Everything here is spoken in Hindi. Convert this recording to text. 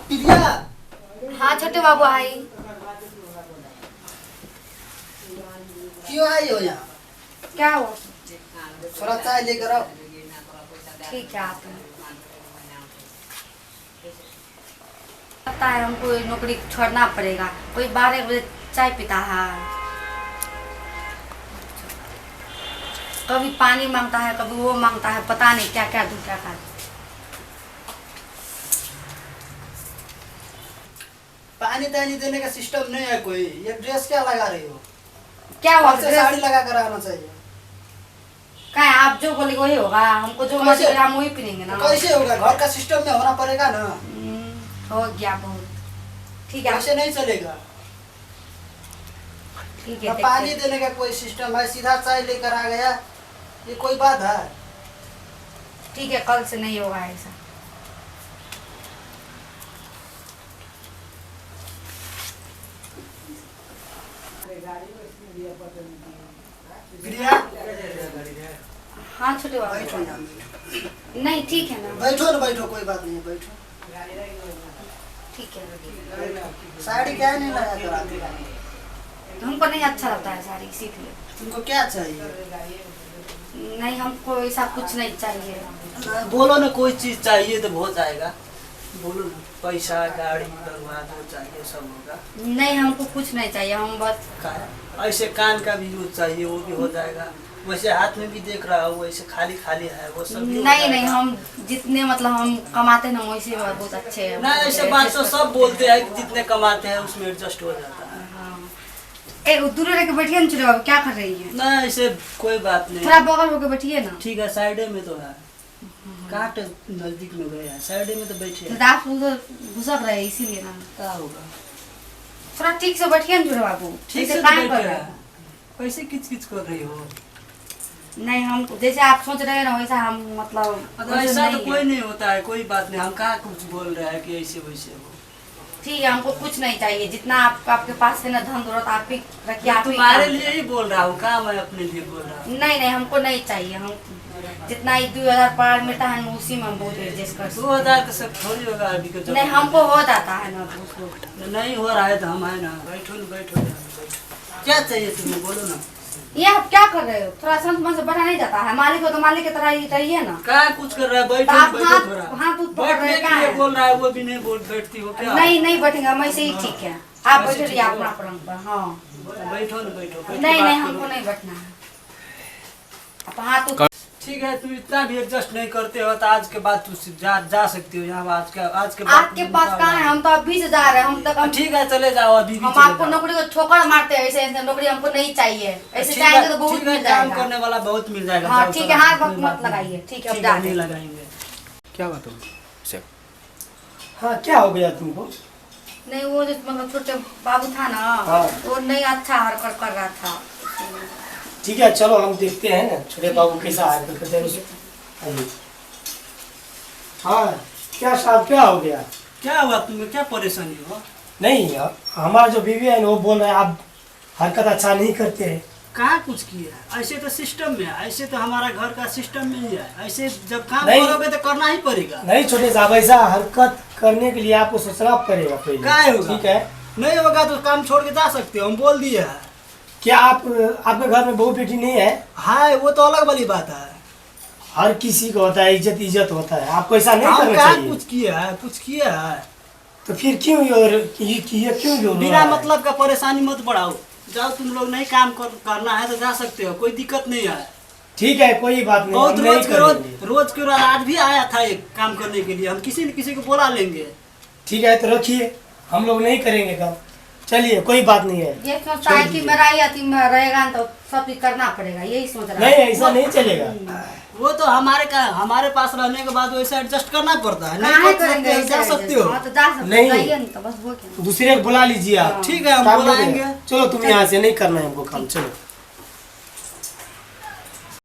प्रिया। हाँ छोटे बाबू आई। क्यों आई हो यहाँ? क्या हुआ? थोड़ा चाय लेकर आओ। ठीक है आते हैं। लगता है हमको नौकरी छोड़ना पड़ेगा। कोई 12 बजे चाय पीता है, कभी पानी मांगता है, कभी वो मांगता है, पता नहीं क्या क्या दूँ क्या खा। पानी तानी देने का सिस्टम नहीं है कोई। ये ड्रेस क्या लगा रही हो? क्या हुआ? साड़ी लगा कर आना चाहिए। क्या है, आप जो बोले वही होगा। हमको जो मर्जी लगे हम वही पीनेंगे ना। कैसे होगा? घर का सिस्टम में होना पड़ेगा ना। हो गया बहुत। ठीक है ऐसे नहीं चलेगा। ठीक है। पानी देने का कोई सिस्टम है? सीधा चाय लेकर आ गया, ये कोई बात है? ठीक है कल से नहीं होगा ऐसा। प्रिया, हाँ छोटे बाबू बैठो यहाँ। नहीं ठीक है ना। बैठो ना, बैठो, कोई बात नहीं, बैठो। ठीक है। साड़ी क्या नहीं लगा कर आती? हमको नहीं अच्छा लगता है साड़ी, इसीलिए। तुमको क्या चाहिए? नहीं हमको ऐसा कुछ नहीं चाहिए। बोलो ना, कोई चीज चाहिए तो हो जाएगा। बोलो ना, पैसा गाड़ी दरवाजा जो चाहिए सब होगा। नहीं हमको कुछ नहीं चाहिए, हम बस ऐसे कान का भी यूज चाहिए, वो भी हो जाएगा। वैसे हाथ में भी देख रहा हूँ, वैसे खाली खाली है वो सब भी हो नहीं नहीं जाएगा। हम जितने मतलब हम कमाते हैं ना वैसे बहुत अच्छे हैं। ना ऐसे बात तो सब बोलते हैं कि जितने कमाते हैं उसमें एडजस्ट हो जाता है। हाँ। ए दूर रह के बैठिए ना चलो, क्या कर रही है? ना ऐसे कोई बात नहीं। थोड़ा बगल होके बैठिए ना। ठीक है, साइडे में तो है, काट नजदीक में गए हैं, साइडे में तो बैठे हैं। दांत उधर घुसक रहे इसीलिए ना। क्या होगा? थोड़ा ठीक से बैठिए ना छोटे बाबू। ठीक ऐसे से काम बैठे कर रहे हैं। हैं। कैसे किच किच कर रही हो? नहीं हम जैसे आप सोच रहे हैं ना वैसा हम मतलब ऐसा तो नहीं कोई है। नहीं होता है, कोई बात नहीं। हम कहाँ कुछ बोल रहे हैं कि ऐसे वैसे हो। ठीक है हमको कुछ नहीं चाहिए। जितना आपके पास है ना धन दौलत आप ही रखिए, आप ही तुम्हारे काम लिए ही बोल रहा हूँ, कहाँ मैं अपने लिए बोल रहा हूँ। नहीं नहीं हमको नहीं चाहिए। हम जितना 2000 पर मिलता है ना उसी में हम बहुत एडजस्ट कर 2000 का सब थोड़ी होगा अभी के सकते। नहीं हमको हो जाता है ना उसको। नहीं हो रहा है तो हम है ना। बैठो ना, बैठो ना, बैठो। क्या चाहिए तुम्हें, बोलो ना। ये आप क्या कर रहे हो? थोड़ा संत मन से बैठा नहीं जाता है। मालिक हो तो मालिक की तरह ही रहिए ना। क्या कुछ कर रहा है? बैठो तो आप बैठो हाथ- थोड़ा। हाथ ऊपर पकड़ रहे बैठने के क्या लिए है? बोल रहा है, वो भी नहीं बोल बैठती हो क्या? नहीं नहीं बैठेंगे हम ऐसे ही ठीक है। आप ऐसे बैठे ठीक रहिए है। अपना पलंग पर। हाँ बैठो ना, बैठो, बैठ के नहीं बात नहीं करो। हमको नहीं बैठना है। आप हाथ ऊपर। ठीक है, तुम इतना भी एडजस्ट नहीं करते हो तो आज के बाद तुम जा सकती हो यहाँ। आज के बाद आपके पास कहाँ है? हम तो अभी से जा रहे हैं। हम तक हम ठीक है, चले जाओ अभी भी हम चले आपको जाओ। नौकरी को ठोकर मारते हैं। ऐसे ऐसे नौकरी हमको नहीं चाहिए। ऐसे ठीक चाहेंगे है, तो बहुत ठीक है, मिल काम जाएगा। करने वाला बहुत मिल जाएगा। हाँ जाओ, ठीक चलो, है, हाथ कोई मत बात नहीं। लगाइए। ठीक है अब ठीक है, जाते नहीं हैं। लगाएंगे। क्या बात हो से? हाँ, क्या हो गया तुमको? नहीं वो जो मतलब छोटे बाबू था ना, हाँ। वो नहीं अच्छा हरकत कर रहा था। ठीक है, चलो हम देखते हैं ना छोटे बाबू कैसा हरकत करते हैं उसे। आइए। हाँ, क्या साहब क्या हो गया? क्या हुआ, तुम्हें क्या परेशानी हो? नहीं, हमारा जो बीवी है ना वो बोल रहे हैं आप हरकत अच्छा नहीं करते हैं। कहाँ कुछ किया? ऐसे तो सिस्टम में है, ऐसे तो हमारा घर का सिस्टम में ही है। ऐसे जब काम नहीं। करोगे तो करना ही पड़ेगा। नहीं छोटे साहब, ऐसा हरकत करने के लिए आपको सोचना पड़ेगा पहले। क्या होगा? ठीक है। नहीं होगा तो काम छोड़ के जा सकते हो, हम बोल दिए हैं। क्या आपके घर में बहू बेटी नहीं है? हाँ, वो तो अलग वाली बात है। हर किसी को होता है, इज्जत इज्जत होता है। आपको ऐसा नहीं हम करना कहाँ चाहिए। कुछ किया है, कुछ किया है। तो फिर क्यों ये क्यों हो बिना रहा है? मतलब का परेशानी मत बढ़ाओ। जाओ, तुम लोग नहीं काम करना है तो जा सकते हो, कोई दिक्कत नहीं है। ठीक है, कोई बात नहीं, बहुत हम नहीं रोज के रोज करेंगे। रोज के रोज आज भी आया था एक काम करने के लिए। हम किसी न किसी को बुला लेंगे। ठीक है, तो रखिए, हम लोग नहीं करेंगे काम। चलिए, कोई बात नहीं है। ये सोचता है कि मेरा ही अति में रहेगा तो सब चीज करना पड़ेगा, यही सोच रहा नहीं, है। ऐसा नहीं चलेगा। वो तो हमारे पास रहने के बाद वैसे एडजस्ट करना पड़ता है। कहाँ नहीं कर करेंगे सकते, जा ऐसे सकते हो। हाँ, तो जा सकते नहीं। हो, जाइए ना तो बस वो क्या। दूसरे को बुला लीजिए आप। ठीक है, हम काम बुलाएंगे। नहीं है। चलो, तुम यहाँ से नहीं करना है हमको काम, चलो।